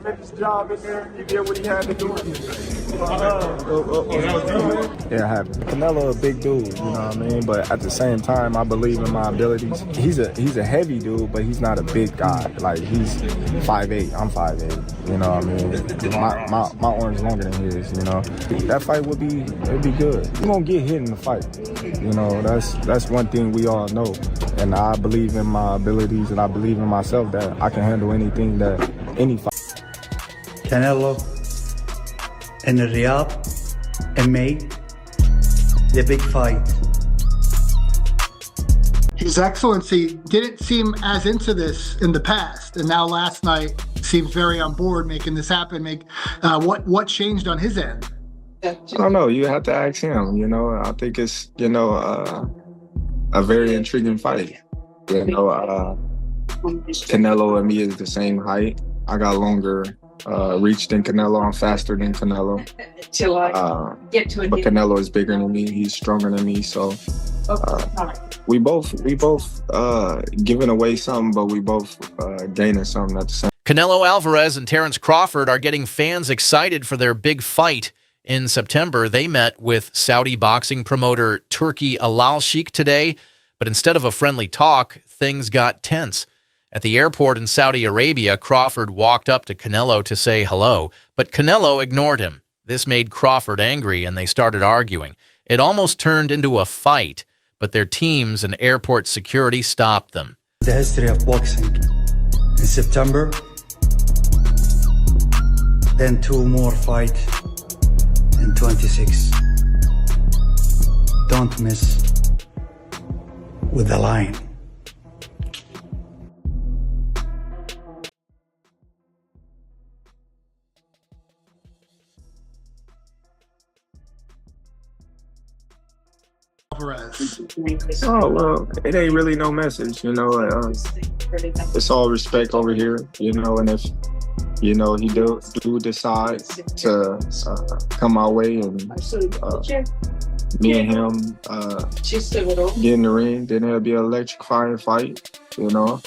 tremendous job in there. He did what he had to do. Yeah, I have. Canelo a big dude, you know what I mean? But at the same time, I believe in my abilities. He's a heavy dude, but he's not a big guy. Like, he's 5'8", I'm 5'8", you know what I mean? My arm's longer than his, you know? That fight it'd be good. You're gonna get hit in the fight. You know, that's one thing we all know. And I believe in my abilities, and I believe in myself that I can handle anything that any fight. Canelo in Riyadh and made the big fight. His Excellency didn't seem as into this in the past, and now last night seems very on board making this happen. What changed on his end? I don't know. You have to ask him. You know, I think it's a very intriguing fight. You know, Canelo and me is the same height. I got longer reach than Canelo. I'm faster than Canelo. But Canelo is bigger than me. He's stronger than me. So we both giving away something, but we both gaining something at the same. Canelo Alvarez and Terence Crawford are getting fans excited for their big fight. In September, they met with Saudi boxing promoter Turki Alalshikh today, but instead of a friendly talk, things got tense. At the airport in Saudi Arabia, Crawford walked up to Canelo to say hello, but Canelo ignored him. This made Crawford angry, and they started arguing. It almost turned into a fight, but their teams and airport security stopped them. The history of boxing. In September, then 2 more fights in 26. Don't miss with the line. Oh, well, it ain't really no message, you know. It's all respect over here, you know, and if, you know, he do decide to come my way and me and him get in the ring, then it'll be an electrifying fight, you know.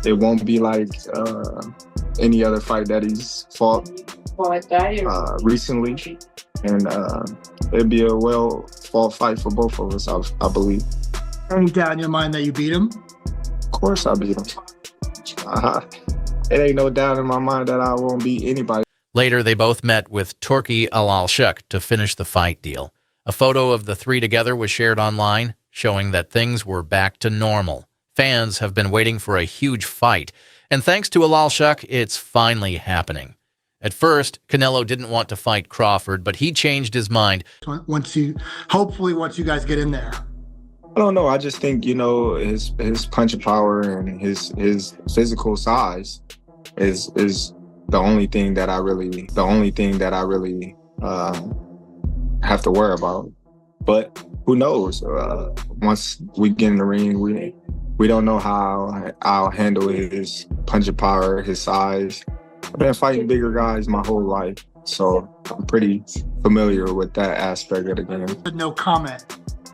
It won't be like any other fight that he's fought recently. And it'd be a well-fought fight for both of us, I believe. Any doubt in your mind that you beat him? Of course I beat him. It ain't no doubt in my mind that I won't beat anybody. Later, they both met with Turki Alalshikh to finish the fight deal. A photo of the three together was shared online, showing that things were back to normal. Fans have been waiting for a huge fight, and thanks to Alalshikh, it's finally happening. At first, Canelo didn't want to fight Crawford, but he changed his mind. Hopefully once you guys get in there. I don't know. I just think, you know, his punching power and his physical size is the only thing that I really have to worry about. But who knows? Once we get in the ring, we don't know how I'll handle his punching power, his size. I've been fighting bigger guys my whole life, so I'm pretty familiar with that aspect of the game. No comment.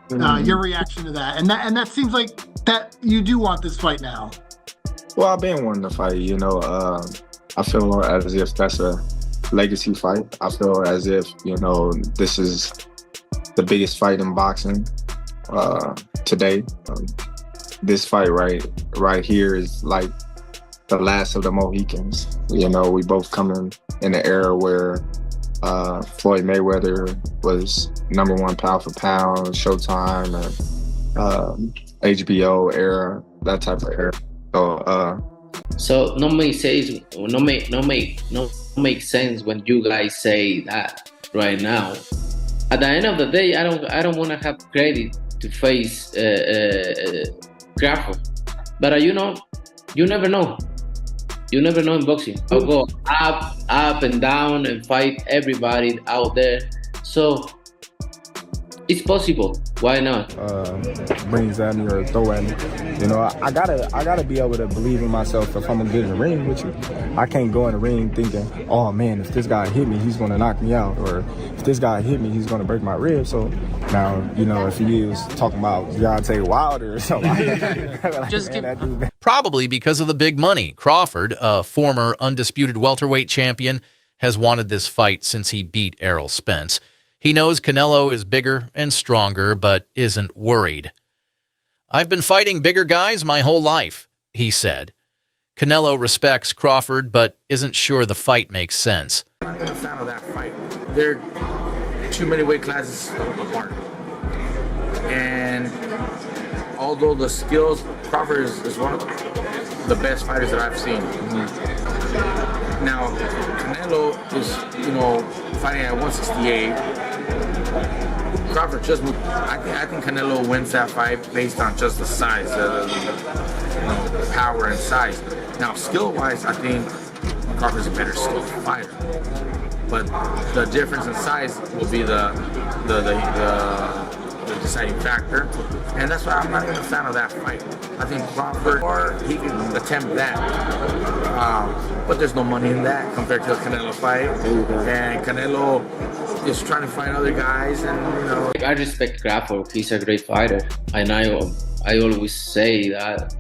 Your reaction to that, and that seems like that you do want this fight now. Well, I've been wanting to fight. You know, I feel as if that's a legacy fight. I feel as if, you know, this is the biggest fight in boxing today. This fight right here is like the last of the Mohicans. You know, we both coming in an era where Floyd Mayweather was #1 pound for pound, Showtime, and HBO era, that type of era. So no make sense when you guys say that right now. At the end of the day, I don't want to have credit to face Crawford, but you know, you never know. You never know in boxing. I'll go up and down and fight everybody out there. So it's possible. Why not? Brings at me or throw at me. You know, I gotta be able to believe in myself if I'm gonna get in the ring with you. I can't go in the ring thinking, oh man, if this guy hit me, he's gonna knock me out, or if this guy hit me, he's gonna break my ribs. So now, you know, if he is talking about Deontay Wilder or something, like, Just man, that dude, Probably because of the big money. Crawford, a former undisputed welterweight champion, has wanted this fight since he beat Errol Spence. He knows Canelo is bigger and stronger, but isn't worried. "I've been fighting bigger guys my whole life," he said. Canelo respects Crawford, but isn't sure the fight makes sense. I'm not a fan of that fight. They're too many weight classes apart. And although the skills, Crawford is one of the best fighters that I've seen. Now, Canelo is, you know, fighting at 168. Crawford just moved. I think Canelo wins that fight based on just the size, the power and size. Now, skill-wise, I think Crawford's a better skilled fighter. But the difference in size will be the deciding factor, and that's why I'm not even a fan of that fight. I think Crawford, or he can attempt that, but there's no money in that compared to the Canelo fight. And Canelo is trying to find other guys, and you know. I respect Crawford. He's a great fighter, and I always say that.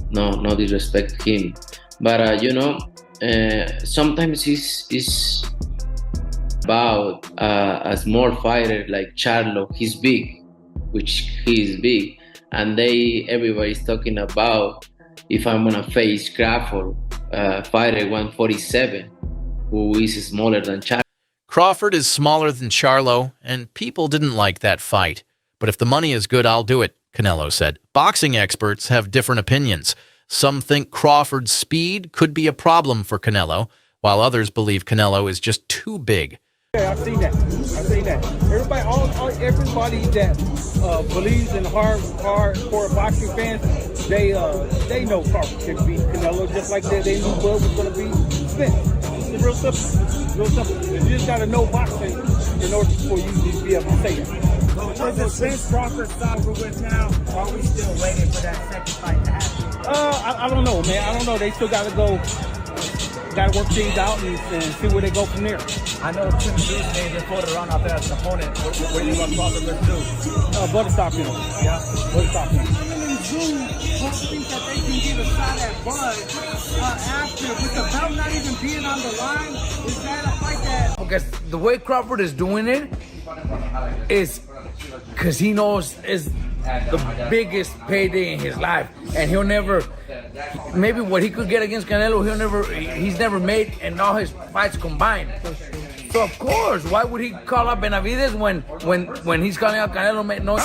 No disrespect him, but you know, sometimes he's about a small fighter like Charlo. He's big, which he is big, and everybody's talking about if I'm gonna face Crawford, fighter 147, who is smaller than Charlo. Crawford is smaller than Charlo, and people didn't like that fight. But if the money is good, I'll do it, Canelo said. Boxing experts have different opinions. Some think Crawford's speed could be a problem for Canelo, while others believe Canelo is just too big. Yeah, I've seen that. Everybody that believes in hardcore boxing fans, they know Crawford can beat Canelo just like they knew Bud was going to beat Spence. It's real simple. Real simple. You just got to know boxing in order for you to be able to say it. Because the Spence Crawford saga went down, are we still waiting for that second fight to happen? I don't know, man. I don't know. They still got to go. Got to work things out and see where they go from there. I know Tim Zeus made the photo around out there as an opponent. What do you want Crawford to do? Butterstop him. Yeah, butterstop him. Think that they can get a shot at Bud after, with the belt not even being on the line? Is that a fight that... Okay, the way Crawford is doing it is because he knows it's the biggest payday in his life, and he'll never, maybe what he could get against Canelo, he's never made in all his fights combined. So of course, why would he call out Benavidez when he's calling out Canelo? No,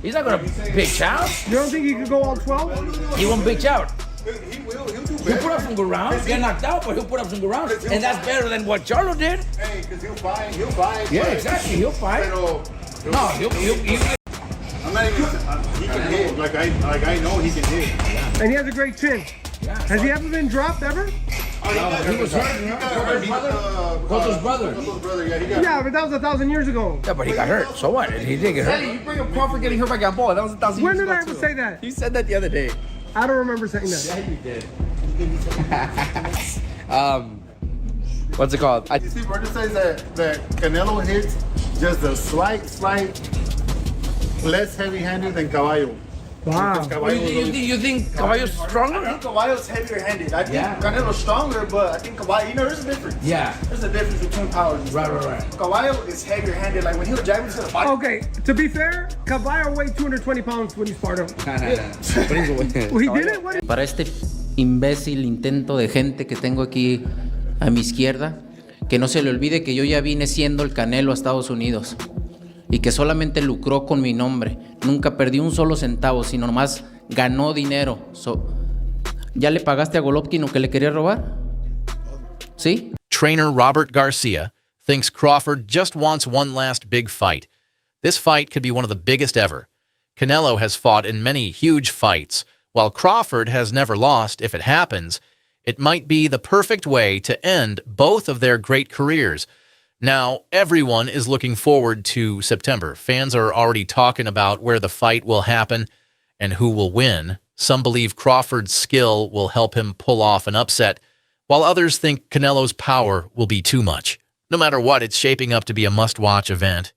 he's not gonna pitch out. You don't think he could go all 12? He won't pitch out. He'll put up some good rounds, get knocked out, but he'll put up some good rounds, and that's better than what Charlo did. Hey, because he'll fight. Yeah, exactly, he'll fight. No, he'll I'm not even. He can hit. Like I know he can hit. And he has a great chin. Has he ever been dropped ever? He was hurt. Cotto's brother. Yeah, but that was 1,000 years ago. Yeah, but he got hurt. So what? He did get hurt. you bring up Crawford getting hurt by Gamboa. That was 1,000 When years did ago, I ever too. say that? You said that the other day. I don't remember saying that. Yeah, you did. What's it called? You see, Bernie says that Canelo hits just a slight less heavy-handed than Caballo. Wow. You think Caballo's stronger? I think Caballo's heavier-handed. I think Canelo's stronger, but I think Caballo, there's a difference. Yeah. There's a difference between powers. Right. Caballo is heavier-handed. Like when he'll jab into the body. Okay, to be fair, Caballo weighed 220 pounds when he sparred him. Well, he did it? What? Para este imbécil intento de gente que tengo aquí a mi izquierda, que no se le olvide que yo ya vine siendo el Canelo a Estados Unidos y que solamente lucró con mi nombre. Nunca perdí un solo centavo, sino nomás ganó dinero. ¿Ya le pagaste a Golovkin lo que le quería robar? ¿Sí? Trainer Robert Garcia thinks Crawford just wants one last big fight. This fight could be one of the biggest ever. Canelo has fought in many huge fights, while Crawford has never lost. If it happens, it might be the perfect way to end both of their great careers. Now, everyone is looking forward to September. Fans are already talking about where the fight will happen and who will win. Some believe Crawford's skill will help him pull off an upset, while others think Canelo's power will be too much. No matter what, it's shaping up to be a must-watch event.